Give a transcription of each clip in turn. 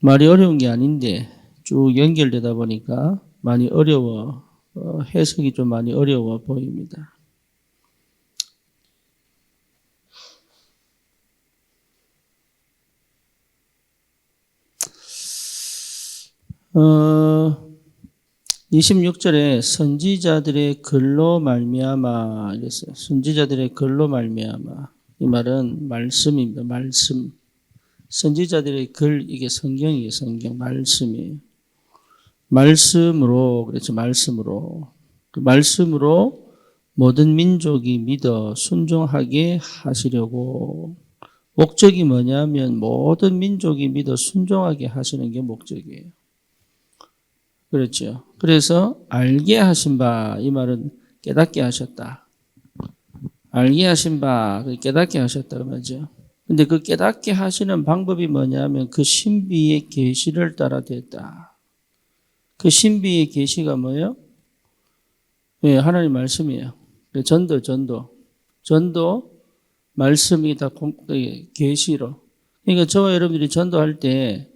말이 어려운 게 아닌데 쭉 연결되다 보니까 많이 해석이 좀 많이 어려워 보입니다. 어, 26절에 선지자들의 글로 말미암아 이랬어요. 선지자들의 글로 말미암아. 이 말은 말씀입니다. 말씀. 선지자들의 글, 이게 성경이에요. 성경. 말씀이에요. 말씀으로, 그렇죠. 말씀으로. 그 말씀으로 모든 민족이 믿어 순종하게 하시려고. 목적이 뭐냐면 모든 민족이 믿어 순종하게 하시는 게 목적이에요. 그렇죠. 그래서 알게 하신 바, 이 말은 깨닫게 하셨다. 알게 하신 바, 깨닫게 하셨다. 그 말이죠. 근데 그 깨닫게 하시는 방법이 뭐냐면 그 신비의 계시를 따라 됐다. 그 신비의 계시가 뭐예요? 예, 하나님 말씀이에요. 전도, 말씀이 다 계시로. 그러니까 저와 여러분들이 전도할 때,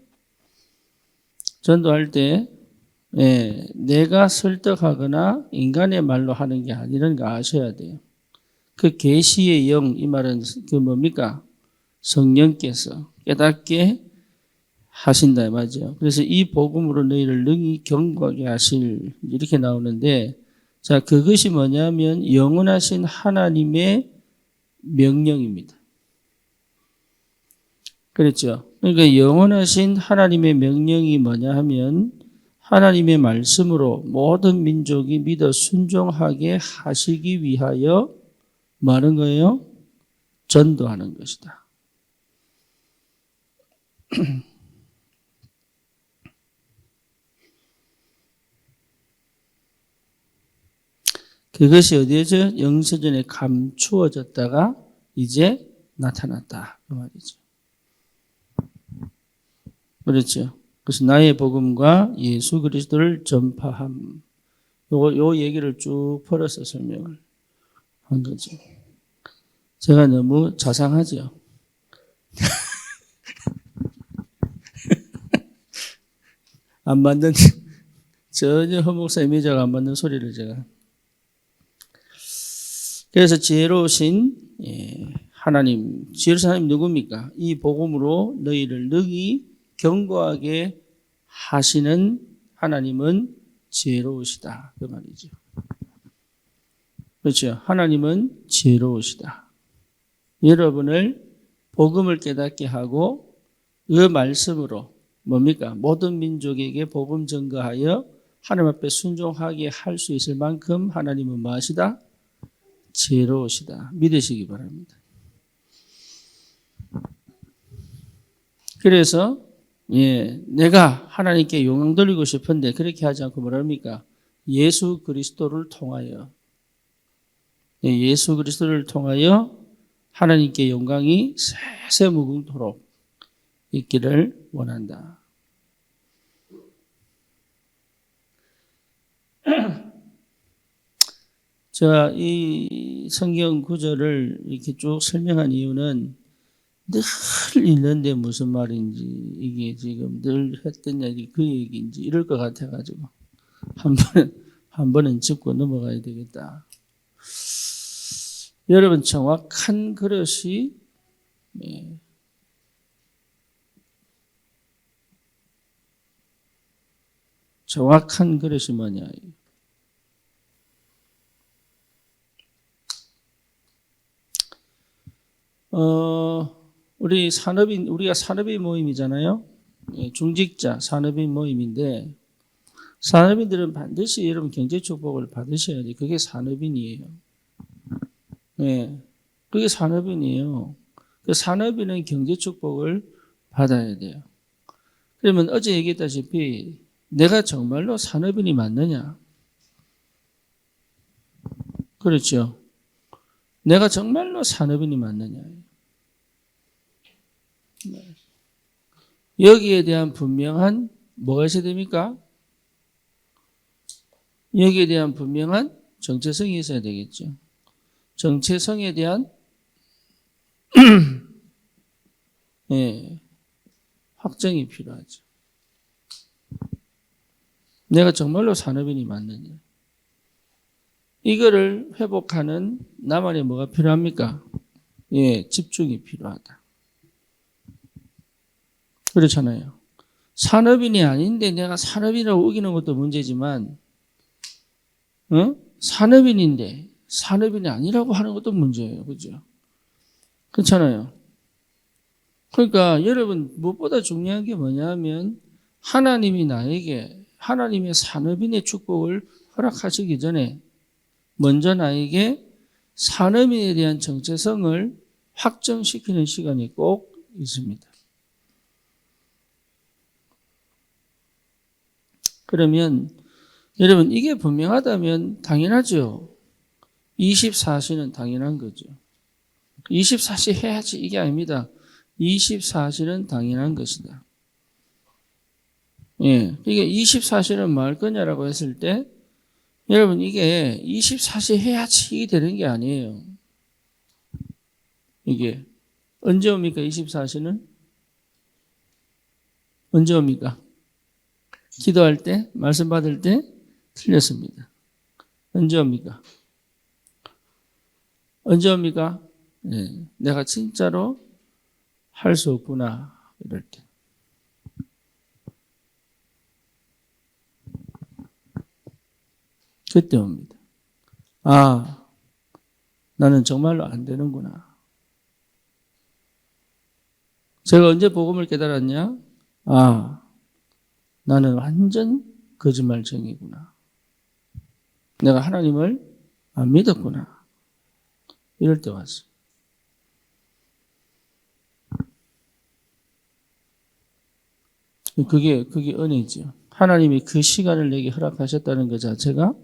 예, 내가 설득하거나 인간의 말로 하는 게 아니라는 거 아셔야 돼요. 그 계시의 영, 이 말은 그 뭡니까? 성령께서 깨닫게 하신다 맞죠? 그래서 이 복음으로 너희를 능히 경고하게 하실 이렇게 나오는데, 자, 그것이 뭐냐면 영원하신 하나님의 명령입니다. 그렇죠? 그러니까 영원하신 하나님의 명령이 뭐냐 하면 하나님의 말씀으로 모든 민족이 믿어 순종하게 하시기 위하여 뭐 하는 거예요? 전도하는 것이다. 그것이 어디에서 영서전에 감추어졌다가 이제 나타났다. 그 말이죠. 그렇죠. 그래서 나의 복음과 예수 그리스도를 전파함. 요 얘기를 쭉 풀어서 설명을 한 거죠. 제가 너무 자상하죠. 안 맞는, 전혀 허목사 이미지가 안 맞는 소리를 제가. 그래서 지혜로우신 하나님, 지혜로우신 하나님 누굽니까? 이 복음으로 너희를 능히 경고하게 하시는 하나님은 지혜로우시다. 그 말이죠. 그렇죠. 하나님은 지혜로우시다. 여러분을 복음을 깨닫게 하고 그 말씀으로 뭡니까? 모든 민족에게 복음 전가하여 하나님 앞에 순종하게 할 수 있을 만큼 하나님은 무엇이다? 지혜로우시다. 믿으시기 바랍니다. 그래서 내가 하나님께 영광 돌리고 싶은데 그렇게 하지 않고 뭐랍니까? 예수 그리스도를 통하여 하나님께 영광이 세세무궁토록 있기를 원한다. 제가 이 성경 구절을 이렇게 쭉 설명한 이유는 늘 읽는데 무슨 말인지, 이게 지금 늘 했던 얘기 그 얘기인지 이럴 것 같아가지고 한 번은 짚고 넘어가야 되겠다. 여러분, 정확한 그릇이 뭐냐? 우리가 산업인 모임이잖아요. 중직자 산업인 모임인데, 산업인들은 반드시 여러분 경제 축복을 받으셔야 돼요. 그게 산업인이에요. 그게 산업인이에요. 그 산업인은 경제 축복을 받아야 돼요. 그러면 어제 얘기했다시피 내가 정말로 산업인이 맞느냐? 그렇죠. 내가 정말로 산업인이 맞느냐? 여기에 대한 분명한 뭐가 있어야 됩니까? 여기에 대한 분명한 정체성이 있어야 되겠죠. 정체성에 대한 확정이 필요하죠. 내가 정말로 산업인이 맞느냐. 이거를 회복하는 나만의 뭐가 필요합니까? 예, 집중이 필요하다. 그렇잖아요. 산업인이 아닌데 내가 산업인이라고 우기는 것도 문제지만, 산업인인데 산업인이 아니라고 하는 것도 문제예요. 그죠? 그렇잖아요. 그러니까 여러분, 무엇보다 중요한 게 뭐냐면, 하나님이 나에게 하나님의 산업인의 축복을 허락하시기 전에 먼저 나에게 산업인에 대한 정체성을 확정시키는 시간이 꼭 있습니다. 그러면 여러분, 이게 분명하다면 당연하죠. 24시는 당연한 거죠. 24시 해야지 이게 아닙니다. 24시는 당연한 것이다. 예, 이게 24시는 뭐 할 거냐라고 했을 때 여러분, 이게 24시 해야지 이게 되는 게 아니에요. 이게 언제 옵니까? 24시는? 언제 옵니까? 기도할 때? 말씀 받을 때? 틀렸습니다. 언제 옵니까? 언제 옵니까? 네, 내가 진짜로 할 수 없구나 이럴 때. 그때 옵니다. 아, 나는 정말로 안 되는구나. 제가 언제 복음을 깨달았냐? 아, 나는 완전 거짓말쟁이구나. 내가 하나님을 안 믿었구나. 이럴 때 왔어요. 그게 은혜죠. 하나님이 그 시간을 내게 허락하셨다는 것 자체가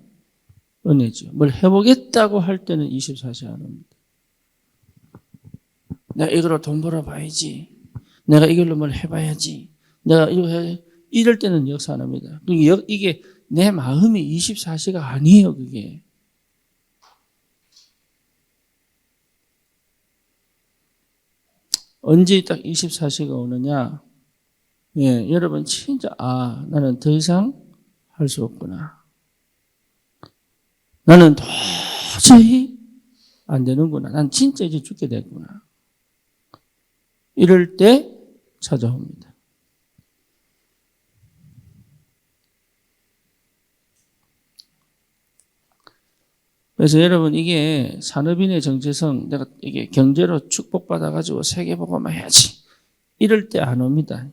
은혜죠. 뭘 해보겠다고 할 때는 24시 안 옵니다. 내가 이걸로 돈 벌어봐야지. 내가 이걸로 뭘 해봐야지. 내가 이럴 때는 역사 안 합니다. 이게 내 마음이 24시가 아니에요, 그게. 언제 딱 24시가 오느냐? 예, 여러분 진짜 나는 더 이상 할 수 없구나. 나는 도저히 안 되는구나. 난 진짜 이제 죽게 됐구나. 이럴 때 찾아옵니다. 그래서 여러분, 이게 산업인의 정체성, 내가 이게 경제로 축복받아가지고 세계복음만 해야지. 이럴 때 안 옵니다.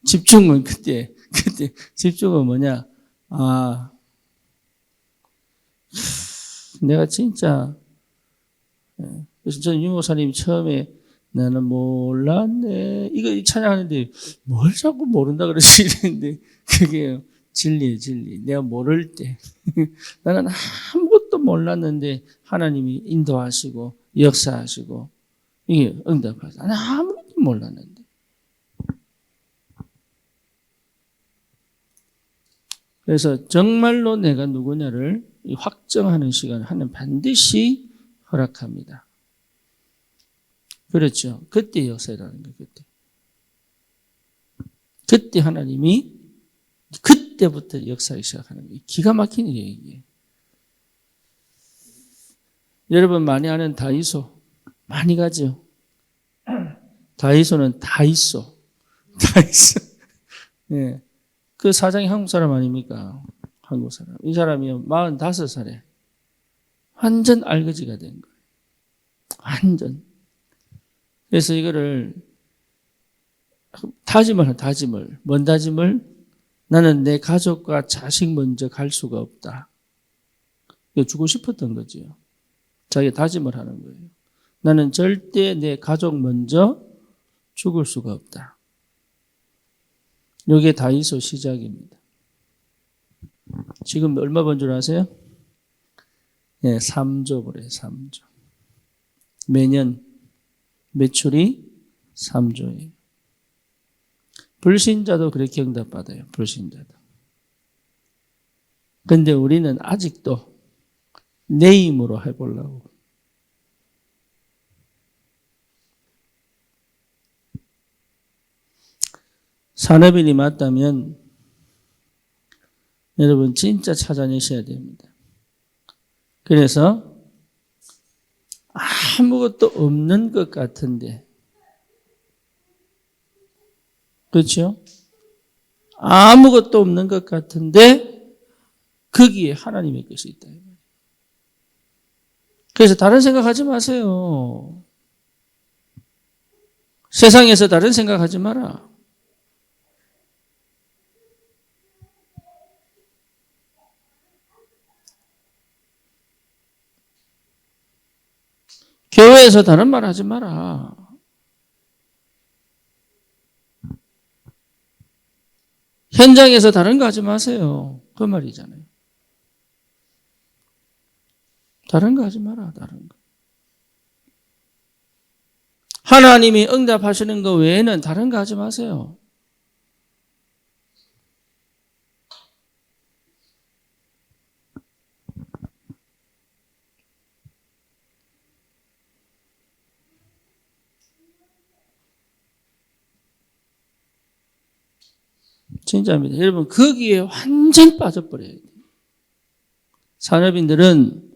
집중은 그때 집중은 뭐냐? 내가 진짜, 그래서 전 유목사님 처음에 나는 몰랐네. 이거 찬양하는데 뭘 자꾸 모른다 그러시는데 그게 진리예요, 진리. 내가 모를 때. 나는 아무것도 몰랐는데 하나님이 인도하시고 역사하시고 이게 응답하세요. 나는 아무것도 몰랐는데. 그래서 정말로 내가 누구냐를 확정하는 시간을 하나님 반드시 허락합니다. 그렇죠. 그때 역사라는 거예요. 그때 하나님이 그때부터 역사하기 시작하는 거예요. 기가 막힌 일이에요, 이게. 여러분 많이 아는 다이소 많이 가죠. 다이소는 다 있어. 네. 그 사장이 한국 사람 아닙니까? 한국 사람. 이 사람이 45살에 완전 알거지가 된 거예요. 완전. 그래서 이거를 다짐을. 뭔 다짐을? 나는 내 가족과 자식 먼저 갈 수가 없다. 이거 주고 싶었던 거죠. 자기가 다짐을 하는 거예요. 나는 절대 내 가족 먼저 죽을 수가 없다. 이게 다이소 시작입니다. 지금 얼마 번 줄 아세요? 네, 3조 벌어요. 3조. 매년 매출이 3조예요. 불신자도 그렇게 응답받아요. 불신자도. 그런데 우리는 아직도 내 힘으로 해보려고. 산업인이 맞다면 여러분 진짜 찾아내셔야 됩니다. 그래서 아무것도 없는 것 같은데, 그렇죠? 아무것도 없는 것 같은데 거기에 하나님의 것이 있다. 그래서 다른 생각하지 마세요. 세상에서 다른 생각하지 마라. 교회에서 다른 말 하지 마라. 현장에서 다른 거 하지 마세요. 그 말이잖아요. 다른 거 하지 마라. 다른 거. 하나님이 응답하시는 거 외에는 다른 거 하지 마세요. 진짜입니다. 여러분 거기에 완전 빠져버려야 돼요. 산업인들은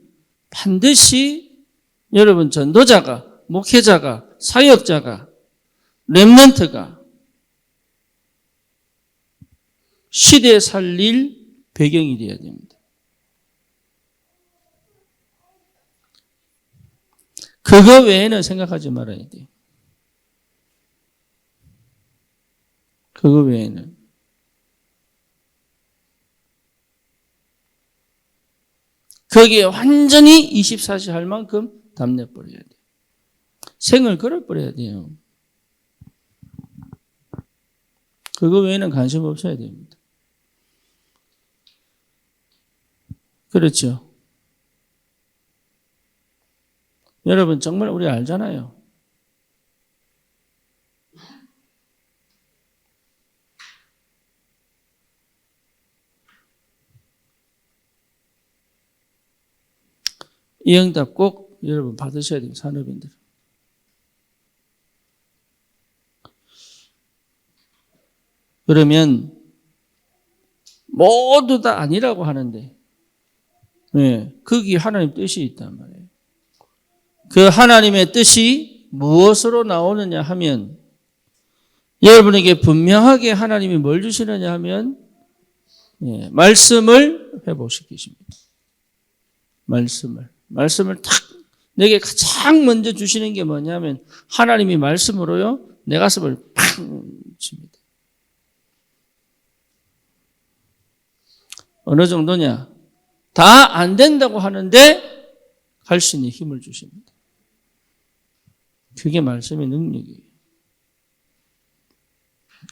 반드시 여러분 전도자가, 목회자가, 사역자가, 렘넌트가 시대에 살릴 배경이 되어야 됩니다. 그거 외에는 생각하지 말아야 돼요. 그거 외에는. 거기에 완전히 24시 할 만큼 담내버려야 돼요. 생을 걸어버려야 돼요. 그거 외에는 관심 없어야 됩니다. 그렇죠? 여러분 정말 우리 알잖아요. 이 응답 꼭 여러분 받으셔야 돼요. 산업인들. 그러면 모두 다 아니라고 하는데 거기 하나님 뜻이 있단 말이에요. 그 하나님의 뜻이 무엇으로 나오느냐 하면 여러분에게 분명하게 하나님이 뭘 주시느냐 하면 말씀을 회복시키십니다. 말씀을 탁 내게 가장 먼저 주시는 게 뭐냐면 하나님이 말씀으로요 내 가슴을 팡 칩니다. 어느 정도냐? 다 안 된다고 하는데 갈 수 있는 힘을 주십니다. 그게 말씀의 능력이에요.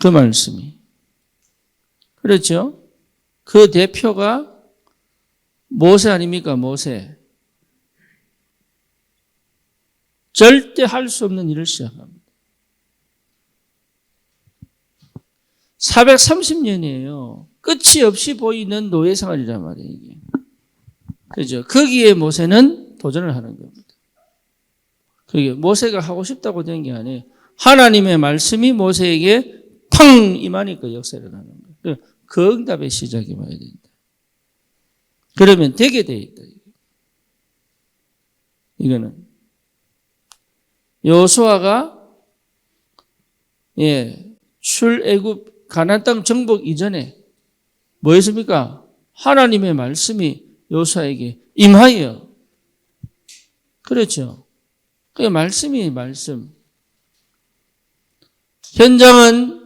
그 말씀이. 그렇죠? 그 대표가 모세 아닙니까? 모세. 절대 할 수 없는 일을 시작합니다. 430년이에요. 끝이 없이 보이는 노예 생활이란 말이에요, 이게. 그죠? 거기에 모세는 도전을 하는 겁니다. 그게 모세가 하고 싶다고 된 게 아니에요. 하나님의 말씀이 모세에게 팡 임하니까 역사를 하는 거예요. 그 응답의 시작이 와야 된다. 그러면 되게 돼 있다. 이거는 여호수아가 출애굽 가나안 땅 정복 이전에 뭐 했습니까? 하나님의 말씀이 여호수아에게 임하여. 그렇죠. 그 말씀이 말씀. 현상은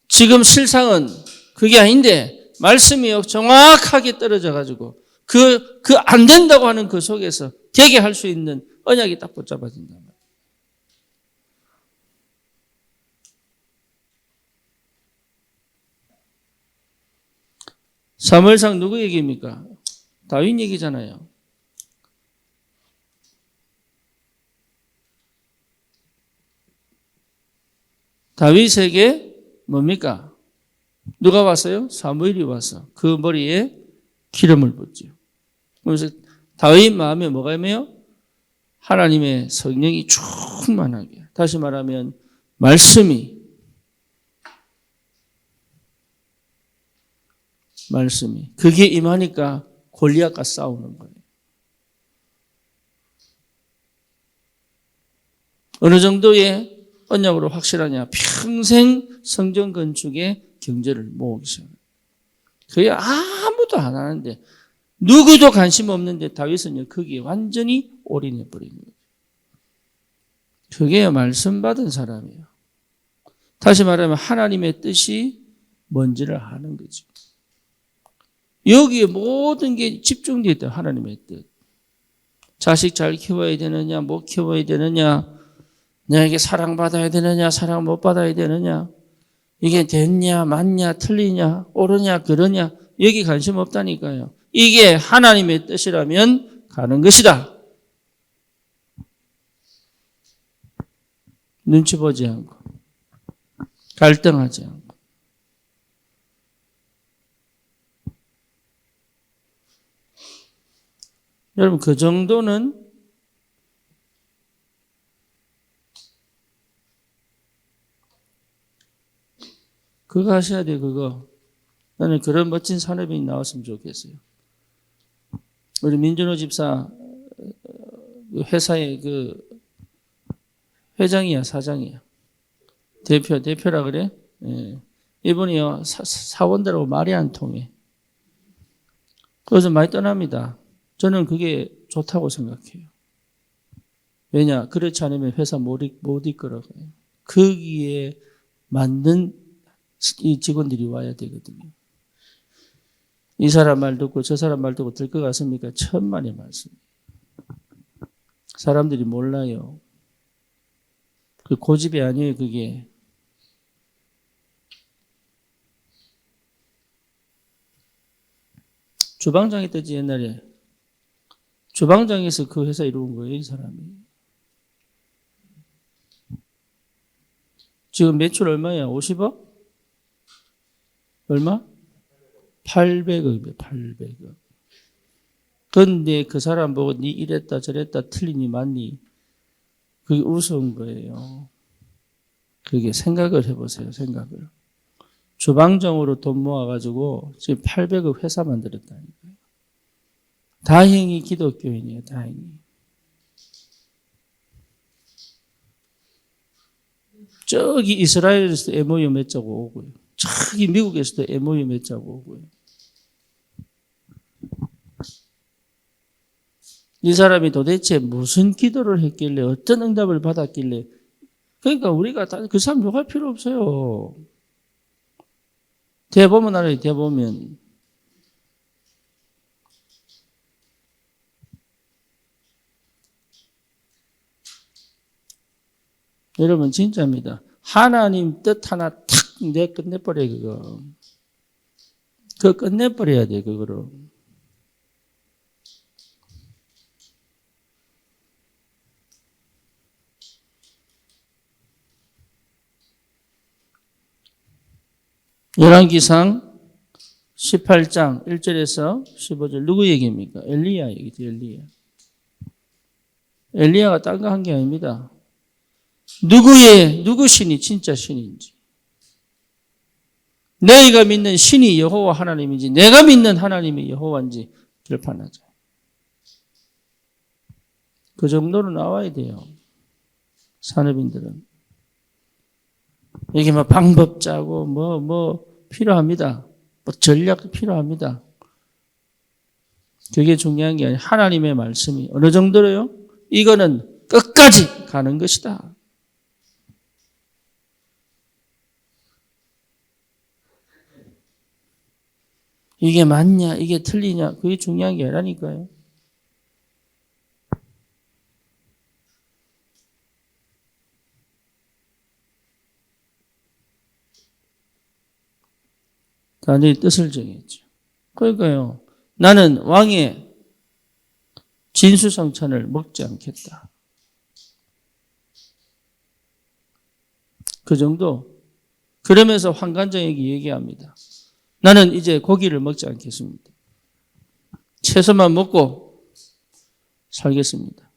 지금 실상은 그게 아닌데 말씀이 정확하게 떨어져 가지고 그 안 된다고 하는 그 속에서 되게 할 수 있는 언약이 딱 붙잡아진단 말이에요. 사무엘상 누구 얘기입니까? 다윗 얘기잖아요. 다윗에게 뭡니까? 누가 왔어요? 사무엘이 와서 그 머리에 기름을 붓죠. 그래서 다윗 마음에 뭐가 있나요? 하나님의 성령이 충만하게. 다시 말하면 말씀이 말씀이. 그게 임하니까 골리앗과 싸우는 거예요. 어느 정도의 언약으로 확실하냐? 평생 성전 건축에 경제를 모으기 시작해요. 그게 아무도 안 하는데 누구도 관심 없는데 다윗은 거기에 완전히 올인해 버린 거예요. 그게 말씀 받은 사람이에요. 다시 말하면 하나님의 뜻이 뭔지를 아는 거죠. 여기에 모든 게 집중되어 있다. 하나님의 뜻. 자식 잘 키워야 되느냐, 못 키워야 되느냐, 내게 사랑받아야 되느냐, 사랑 못 받아야 되느냐, 이게 됐냐, 맞냐, 틀리냐, 옳으냐, 그러냐, 여기 관심 없다니까요. 이게 하나님의 뜻이라면 가는 것이다. 눈치 보지 않고, 갈등하지 않고. 여러분, 그 정도는 그거 하셔야 돼요, 그거. 나는 그런 멋진 산업인이 나왔으면 좋겠어요. 우리 민준호 집사 회사의 그 회장이야, 사장이야. 대표라 그래? 예. 이분이요, 사원들하고 말이 안 통해. 그래서 많이 떠납니다. 저는 그게 좋다고 생각해요. 왜냐? 그렇지 않으면 회사 못 이끌어가요. 거기에 맞는 이 직원들이 와야 되거든요. 이 사람 말 듣고 저 사람 말 듣고 될 것 같습니까? 천만의 말씀. 사람들이 몰라요. 그 고집이 아니에요, 그게. 주방장이 때지 옛날에. 주방장에서 그 회사 이루은 거예요, 이 사람이. 지금 매출 얼마야? 50억? 얼마? 800억이에요, 800억. 그런데 그 사람 보고 니 이랬다 저랬다 틀리니 맞니? 그게 우스운 거예요. 그게 생각을 해보세요, 생각을. 주방장으로 돈 모아가지고 지금 800억 회사 만들었다니까요. 다행히 기독교인이에요, 다행히. 저기 이스라엘에서도 MOU 맺자고 오고요. 저기 미국에서도 MOU 맺자고 오고요. 이 사람이 도대체 무슨 기도를 했길래 어떤 응답을 받았길래 그러니까 우리가 그 사람 욕할 필요 없어요. 대보면 알아요. 대보면. 여러분 진짜입니다. 하나님 뜻 하나 탁 내 끝내버려요. 그거 끝내버려야 돼. 그거로. 열왕기상 18장 1절에서 15절 누구 얘기입니까? 엘리야 얘기죠. 엘리야가 딴 거 한 게 아닙니다. 누구 신이 진짜 신인지, 너희가 믿는 신이 여호와 하나님인지 내가 믿는 하나님이 여호와인지 결판하자. 그 정도로 나와야 돼요. 산업인들은. 여기 뭐 방법 짜고 뭐 필요합니다. 뭐 전략 필요합니다. 그게 중요한 게 아니라 하나님의 말씀이 어느 정도로요? 이거는 끝까지 가는 것이다. 이게 맞냐, 이게 틀리냐, 그게 중요한 게 아니라니까요. 다니엘이 뜻을 정했죠. 그러니까요, 나는 왕의 진수성찬을 먹지 않겠다. 그 정도. 그러면서 환관장에게 얘기합니다. 나는 이제 고기를 먹지 않겠습니다. 채소만 먹고 살겠습니다.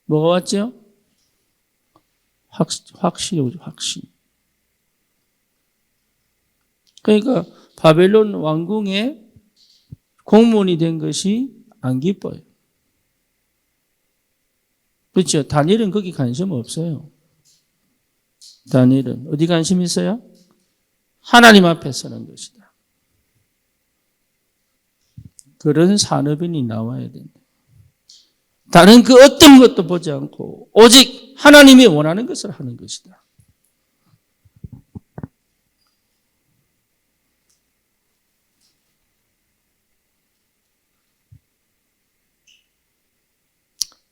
뭐가 왔죠? 확신이 오죠, 확신. 그러니까 바벨론 왕궁의 공무원이 된 것이 안 기뻐요. 그렇죠. 다니엘은 거기 관심 없어요. 다니엘은 어디 관심 있어요? 하나님 앞에 서는 것이다. 그런 산업인이 나와야 된다. 다른 그 어떤 것도 보지 않고 오직 하나님이 원하는 것을 하는 것이다.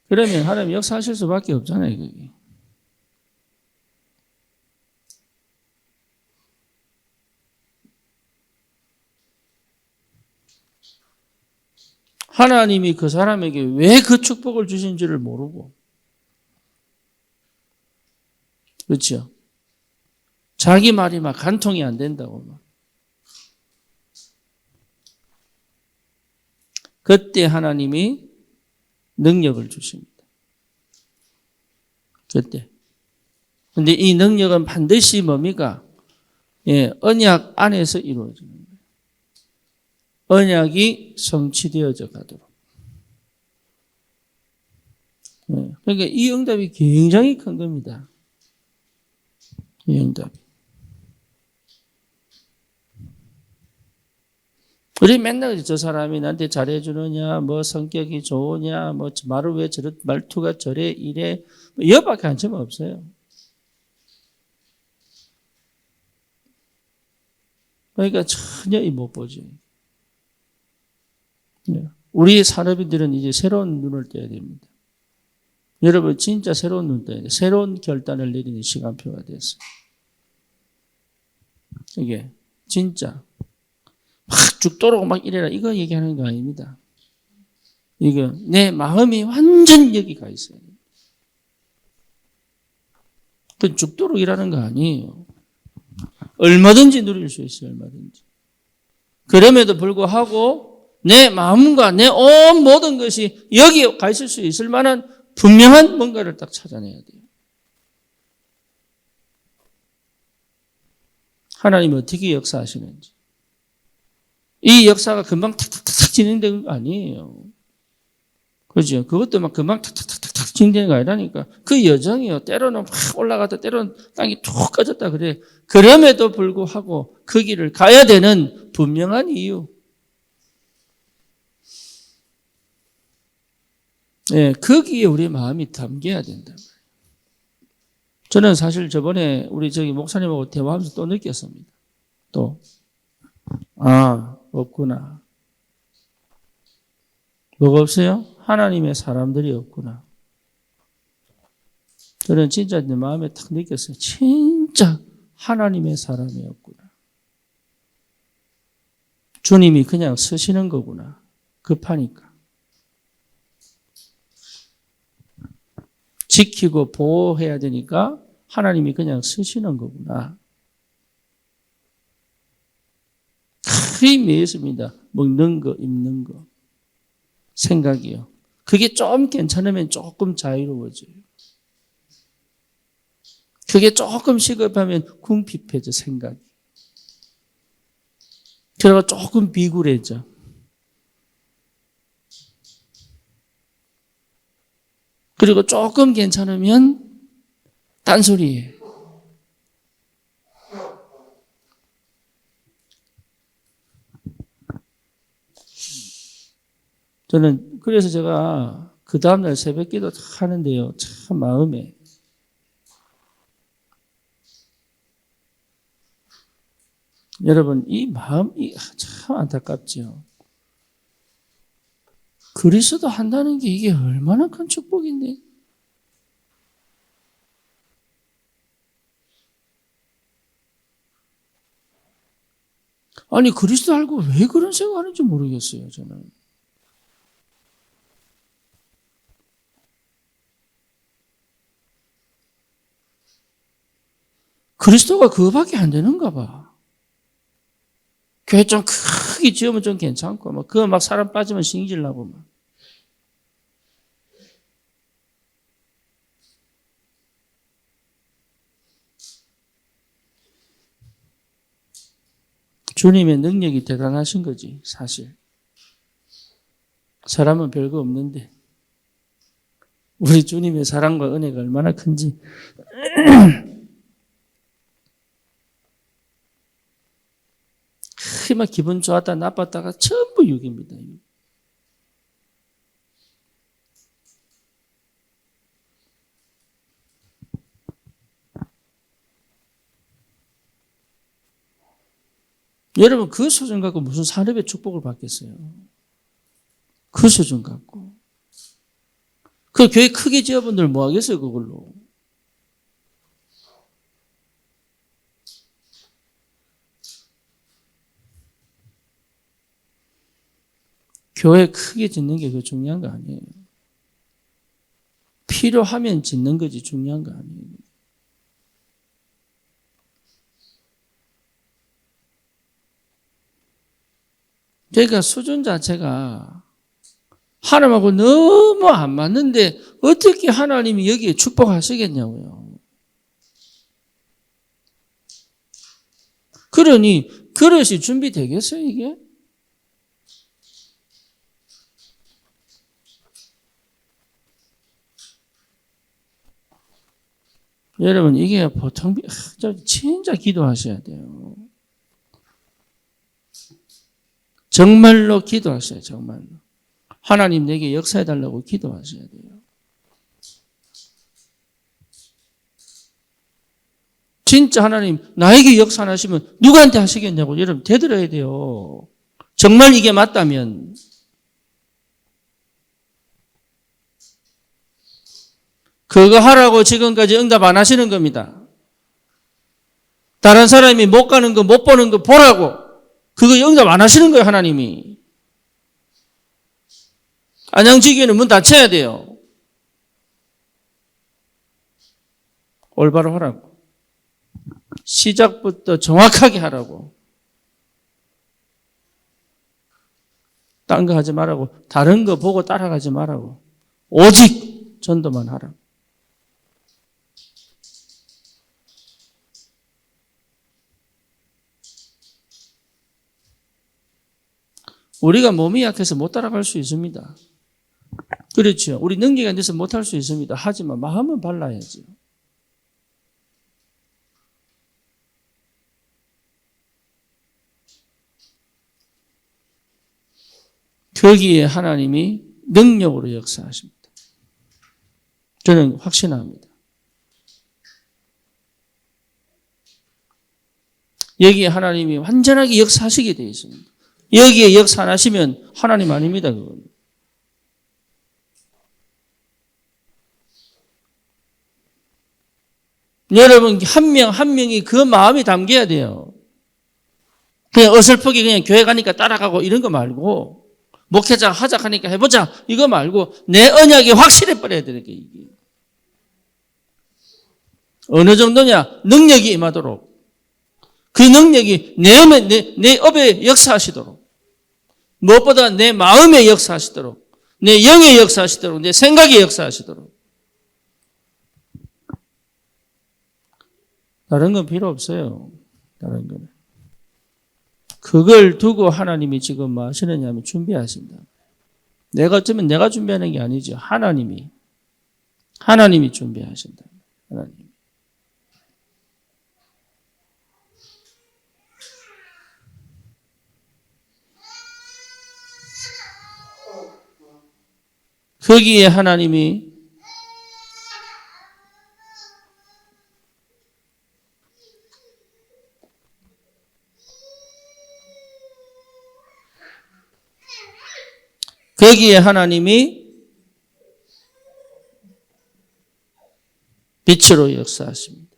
그러면 하나님 역사하실 수밖에 없잖아요. 그게. 하나님이 그 사람에게 왜 그 축복을 주신지를 모르고, 그렇죠? 자기 말이 막 간통이 안 된다고 막. 그때 하나님이 능력을 주십니다. 그때. 근데 이 능력은 반드시 뭡니까? 예, 언약 안에서 이루어지는 거예요. 언약이 성취되어져 가도록. 예, 그러니까 이 응답이 굉장히 큰 겁니다. 이 응답이. 우리 맨날 저 사람이 나한테 잘해주느냐, 뭐 성격이 좋으냐, 뭐 말을 왜 저런, 말투가 저래, 이래, 이거밖에 관심 없어요. 그러니까 전혀 못 보죠. 우리 산업인들은 이제 새로운 눈을 떼야 됩니다. 여러분 진짜 새로운 눈 떼야 돼요. 새로운 결단을 내리는 시간표가 됐어요. 이게 진짜 막 죽도록 막 이래라 이거 얘기하는 거 아닙니다. 이거 내 마음이 완전 여기 가 있어요. 그 죽도록 일하는 거 아니에요. 얼마든지 누릴 수 있어요. 얼마든지. 그럼에도 불구하고 내 마음과 내 온 모든 것이 여기에 가 있을 수 있을 만한 분명한 뭔가를 딱 찾아내야 돼요. 하나님이 어떻게 역사하시는지. 이 역사가 금방 탁탁탁 진행되는 거 아니에요. 그죠? 그것도 막 금방 탁탁탁탁 진행되는 거 아니라니까. 그 여정이요. 때로는 막 올라가다 때로는 땅이 툭 꺼졌다 그래. 그럼에도 불구하고 그 길을 가야 되는 분명한 이유. 예, 거기에 우리 마음이 담겨야 된다. 저는 사실 저번에 우리 저기 목사님하고 대화하면서 또 느꼈습니다. 또, 없구나. 뭐가 없어요? 하나님의 사람들이 없구나. 저는 진짜 내 마음에 딱 느꼈어요. 진짜 하나님의 사람이 없구나. 주님이 그냥 서시는 거구나. 급하니까. 지키고 보호해야 되니까 하나님이 그냥 서시는 거구나. 크게 매였습니다. 먹는 거, 입는 거. 생각이요. 그게 좀 괜찮으면 조금 자유로워져요. 그게 조금 시급하면 궁핍해져, 생각이. 그래서 조금 비굴해져. 그리고 조금 괜찮으면 딴소리예요. 저는 그래서 제가 그 다음날 새벽 기도 하는데요. 참 마음에 여러분 이 마음이 참 안타깝죠. 그리스도 한다는 게 이게 얼마나 큰 축복인데. 아니 그리스도 알고 왜 그런 생각하는지 모르겠어요. 저는. 그리스도가 그거밖에 안 되는가 봐. 교회 좀 크게 지으면 좀 괜찮고, 그거 막 사람 빠지면 신길 나고, 막. 주님의 능력이 대단하신 거지, 사실. 사람은 별거 없는데 우리 주님의 사랑과 은혜가 얼마나 큰지. 막 기분 좋았다 나빴다가 전부 6입니다. 여러분 그 수준 갖고 무슨 산업의 축복을 받겠어요? 그 수준 갖고. 그 교회 크게 지어분들 뭐 하겠어요 그걸로. 교회 크게 짓는 게 그 중요한 거 아니에요. 필요하면 짓는 거지 중요한 거 아니에요. 그러니까 수준 자체가 하나님하고 너무 안 맞는데 어떻게 하나님이 여기에 축복하시겠냐고요. 그러니 그릇이 준비되겠어요 이게? 여러분 이게 보통 진짜 기도하셔야 돼요. 정말로 기도하셔야 정말로. 하나님 내게 역사해달라고 기도하셔야 돼요. 진짜 하나님 나에게 역사 안 하시면 누구한테 하시겠냐고 여러분 되들어야 돼요. 정말 이게 맞다면. 그거 하라고 지금까지 응답 안 하시는 겁니다. 다른 사람이 못 가는 거 못 보는 거 보라고 그거 응답 안 하시는 거예요 하나님이. 안양지교회는 문 닫혀야 돼요. 올바로 하라고. 시작부터 정확하게 하라고. 딴 거 하지 말라고. 다른 거 보고 따라가지 말라고. 오직 전도만 하라고. 우리가 몸이 약해서 못 따라갈 수 있습니다. 그렇죠. 우리 능력이 안 돼서 못할 수 있습니다. 하지만 마음은 발라야죠. 거기에 하나님이 능력으로 역사하십니다. 저는 확신합니다. 여기에 하나님이 완전하게 역사하시게 되어 있습니다. 여기에 역사 안 하시면 하나님 아닙니다. 그건. 여러분 한 명 한 명이 그 마음이 담겨야 돼요. 그냥 어설프게 그냥 교회 가니까 따라가고 이런 거 말고 목회자 하자 하니까 해보자 이거 말고 내 언약이 확실해 버려야 되는 게 이게. 어느 정도냐? 능력이 임하도록. 그 능력이 내 업에 역사하시도록. 무엇보다 내 마음에 역사하시도록. 내 영에 역사하시도록. 내 생각에 역사하시도록. 다른 건 필요 없어요. 다른 거는. 그걸 두고 하나님이 지금 뭐 하시느냐 하면 준비하신다. 어쩌면 내가 준비하는 게 아니죠. 하나님이 준비하신다. 하나님. 거기에 하나님이 빛으로 역사하십니다.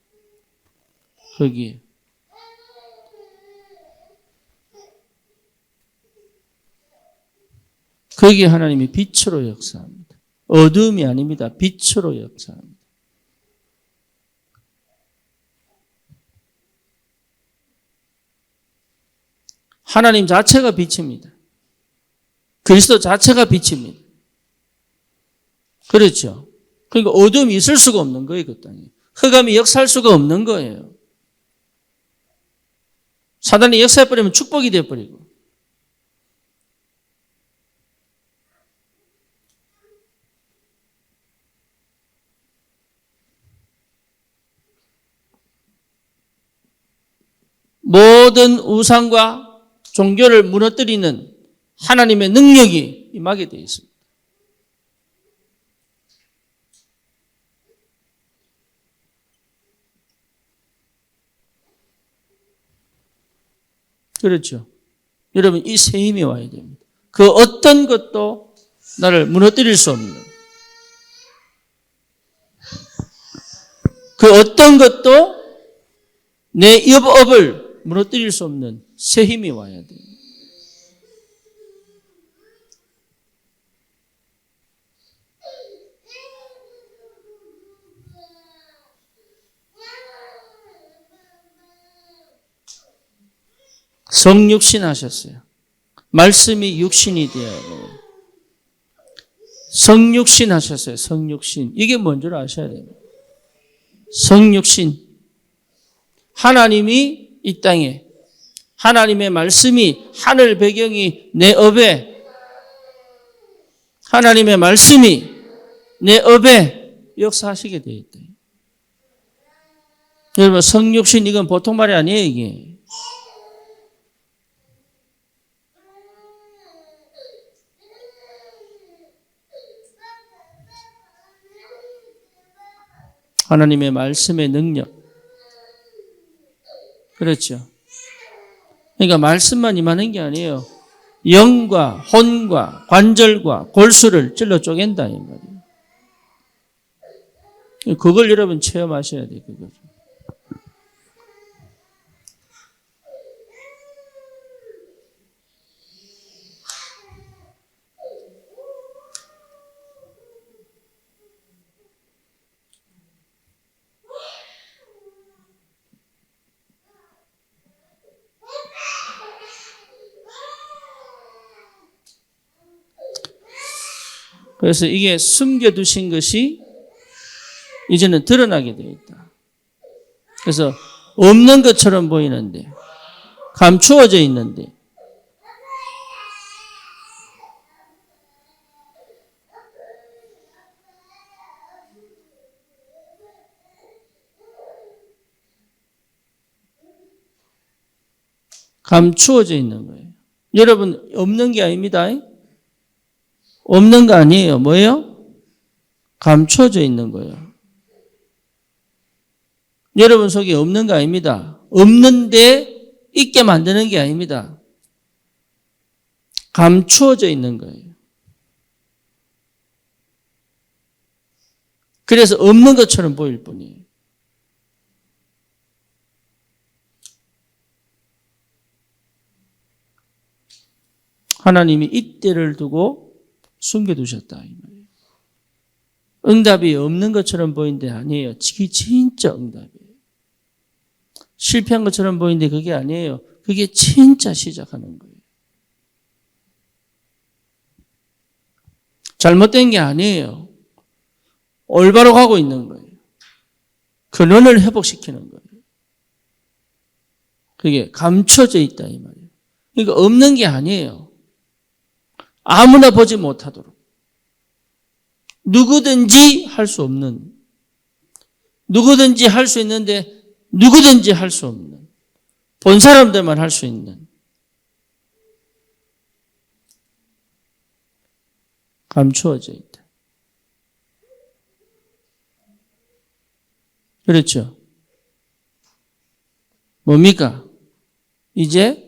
거기에 하나님이 빛으로 역사합니다. 어둠이 아닙니다. 빛으로 역사합니다. 하나님 자체가 빛입니다. 그리스도 자체가 빛입니다. 그렇죠. 그러니까 어둠이 있을 수가 없는 거예요. 그 땅에. 흑암이 역사할 수가 없는 거예요. 사단이 역사해버리면 축복이 되어버리고. 모든 우상과 종교를 무너뜨리는 하나님의 능력이 임하게 되어 있습니다. 그렇죠. 여러분, 이 새 힘이 와야 됩니다. 그 어떤 것도 나를 무너뜨릴 수 없는, 그 어떤 것도 내 업을 무너뜨릴 수 없는 새 힘이 와야 돼요. 성육신 하셨어요. 말씀이 육신이 되어요. 성육신 하셨어요. 성육신. 이게 뭔 줄 아셔야 됩니다. 성육신. 하나님이 이 땅에, 하나님의 말씀이, 하늘 배경이 내 업에, 하나님의 말씀이 내 업에 역사하시게 되어 있다. 여러분, 성육신 이건 보통 말이 아니에요, 이게. 하나님의 말씀의 능력. 그렇죠. 그러니까 말씀만 임하는 게 아니에요. 영과 혼과 관절과 골수를 찔러 쪼갠다 이 말이에요. 그걸 여러분 체험하셔야 돼요. 그걸. 그래서 이게 숨겨두신 것이 이제는 드러나게 되어 있다. 그래서 없는 것처럼 보이는데, 감추어져 있는데, 감추어져 있는 거예요. 여러분, 없는 게 아닙니다. 없는 거 아니에요. 뭐예요? 감춰져 있는 거예요. 여러분 속에 없는 거 아닙니다. 없는데 있게 만드는 게 아닙니다. 감추어져 있는 거예요. 그래서 없는 것처럼 보일 뿐이에요. 하나님이 이때를 두고 숨겨두셨다. 이 말이에요. 응답이 없는 것처럼 보이는데 아니에요. 그게 진짜 응답이에요. 실패한 것처럼 보이는데 그게 아니에요. 그게 진짜 시작하는 거예요. 잘못된 게 아니에요. 올바로 가고 있는 거예요. 근원을 회복시키는 거예요. 그게 감춰져 있다 이 말이에요. 그러니까 없는 게 아니에요. 아무나 보지 못하도록. 누구든지 할 수 없는, 누구든지 할 수 있는데 누구든지 할 수 없는, 본 사람들만 할 수 있는, 감추어져 있다. 그렇죠? 뭡니까? 이제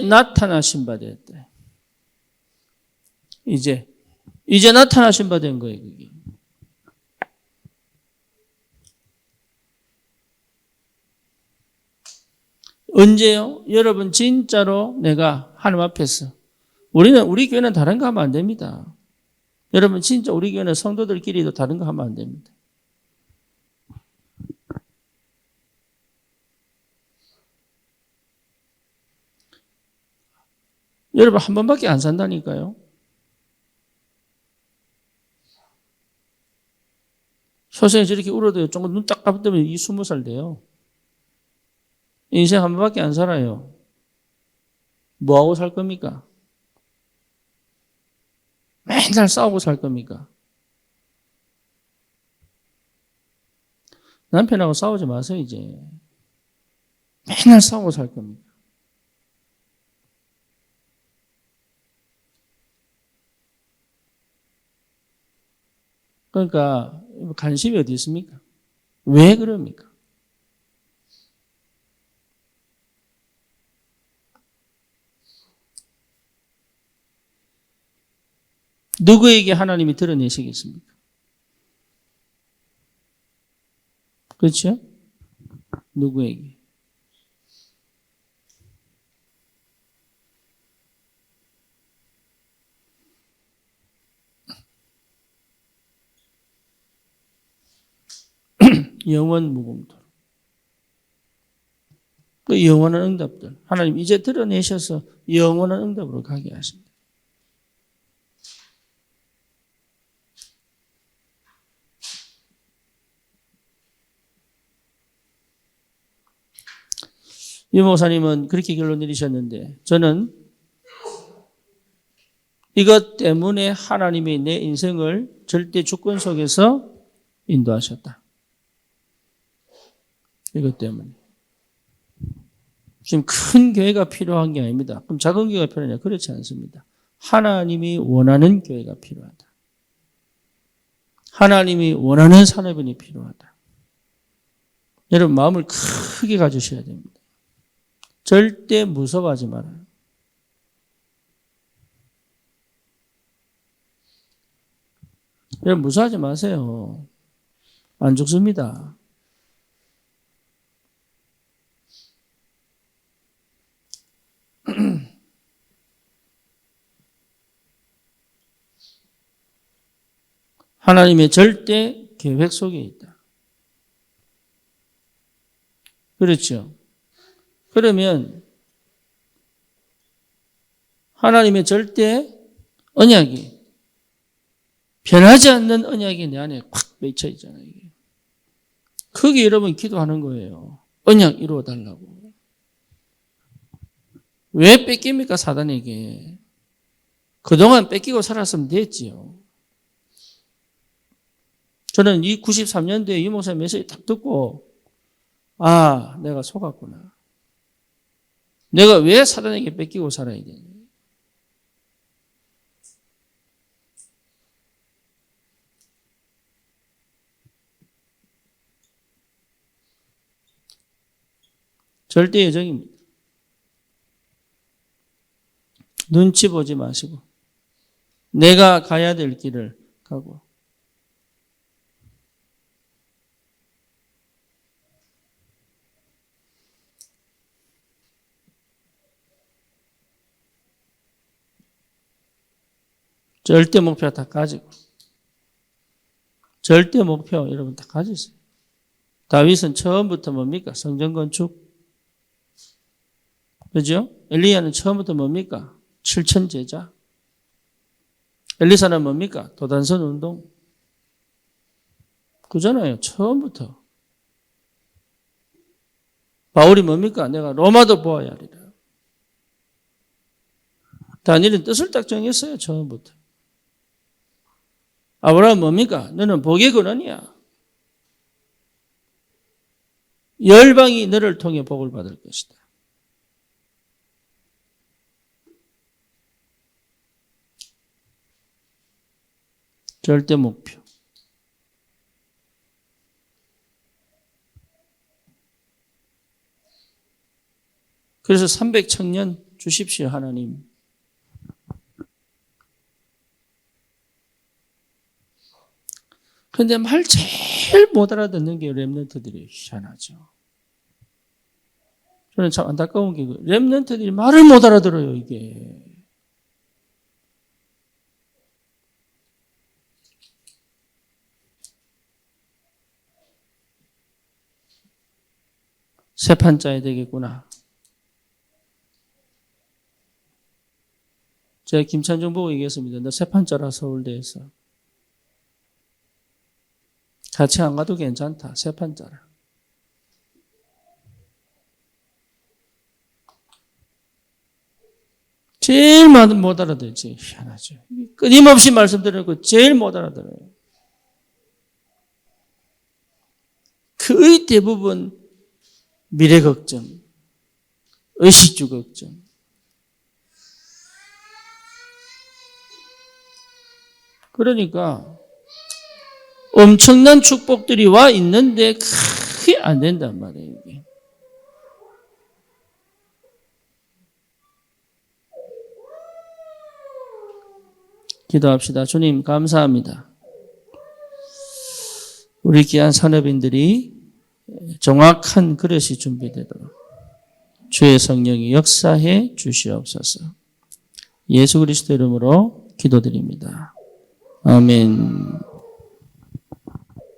나타나신 바 되었다. 이제 나타나신 바 된 거예요, 그게. 언제요? 여러분 진짜로 내가 하나님 앞에서 우리 교회는 다른 거 하면 안 됩니다. 여러분 진짜 우리 교회는 성도들끼리도 다른 거 하면 안 됩니다. 여러분 한 번밖에 안 산다니까요. 효생이 저렇게 울어도 조금 눈 딱 감으면 이 20살 돼요. 인생 한 번밖에 안 살아요. 뭐하고 살 겁니까? 맨날 싸우고 살 겁니까? 남편하고 싸우지 마세요, 이제. 맨날 싸우고 살 겁니다. 그러니까 관심이 어디 있습니까? 왜 그럽니까? 누구에게 하나님이 드러내시겠습니까? 그렇죠? 누구에게? 영원 무궁도. 그 영원한 응답들. 하나님 이제 드러내셔서 영원한 응답으로 가게 하십니다. 이 목사님은 그렇게 결론 내리셨는데 저는 이것 때문에 하나님이 내 인생을 절대 주권 속에서 인도하셨다. 이것 때문에. 지금 큰 교회가 필요한 게 아닙니다. 그럼 작은 교회가 필요하냐? 그렇지 않습니다. 하나님이 원하는 교회가 필요하다. 하나님이 원하는 산업인이 필요하다. 여러분 마음을 크게 가지셔야 됩니다. 절대 무서워하지 말아요. 여러분 무서워하지 마세요. 안 죽습니다. 하나님의 절대 계획 속에 있다. 그렇죠? 그러면 하나님의 절대 언약이 변하지 않는 언약이 내 안에 콱 맺혀 있잖아요. 이게. 그게 여러분 기도하는 거예요. 언약 이루어 달라고. 왜 뺏깁니까 사단에게? 그동안 뺏기고 살았으면 됐지요. 저는 이 93년도에 이 목사님 메시지 딱 듣고 내가 속았구나. 내가 왜 사단에게 뺏기고 살아야 되냐. 절대 예정입니다. 눈치 보지 마시고 내가 가야 될 길을 가고 절대 목표 다 가지고 절대 목표 여러분 다 가지세요. 다윗은 처음부터 뭡니까? 성전 건축. 그죠? 엘리야는 처음부터 뭡니까? 7천 제자. 엘리사는 뭡니까? 도단선 운동. 그잖아요. 처음부터. 바울이 뭡니까? 내가 로마도 보아야 하리라. 다니엘은 뜻을 딱 정했어요. 처음부터. 아브라함은 뭡니까? 너는 복의 근원이야. 열방이 너를 통해 복을 받을 것이다. 절대 목표. 그래서 300청년 주십시오, 하나님. 그런데 말 제일 못 알아듣는 게 렘넌트들이 희한하죠. 저는 참 안타까운 게 렘넌트들이 말을 못 알아들어요, 이게. 새 판 짜야 되겠구나. 제가 김찬종 보고 얘기했습니다. 너 새 판 짜라 서울대에서. 같이 안 가도 괜찮다. 세 판짜리. 제일 못 알아듣지. 희한하죠. 끊임없이 말씀드리고 제일 못 알아들어요. 거의 대부분 미래 걱정, 의식주 걱정. 그러니까 엄청난 축복들이 와 있는데 크게 안 된단 말이에요. 이게. 기도합시다. 주님 감사합니다. 우리 귀한 산업인들이 정확한 그릇이 준비되도록 주의 성령이 역사해 주시옵소서. 예수 그리스도 이름으로 기도드립니다. 아멘.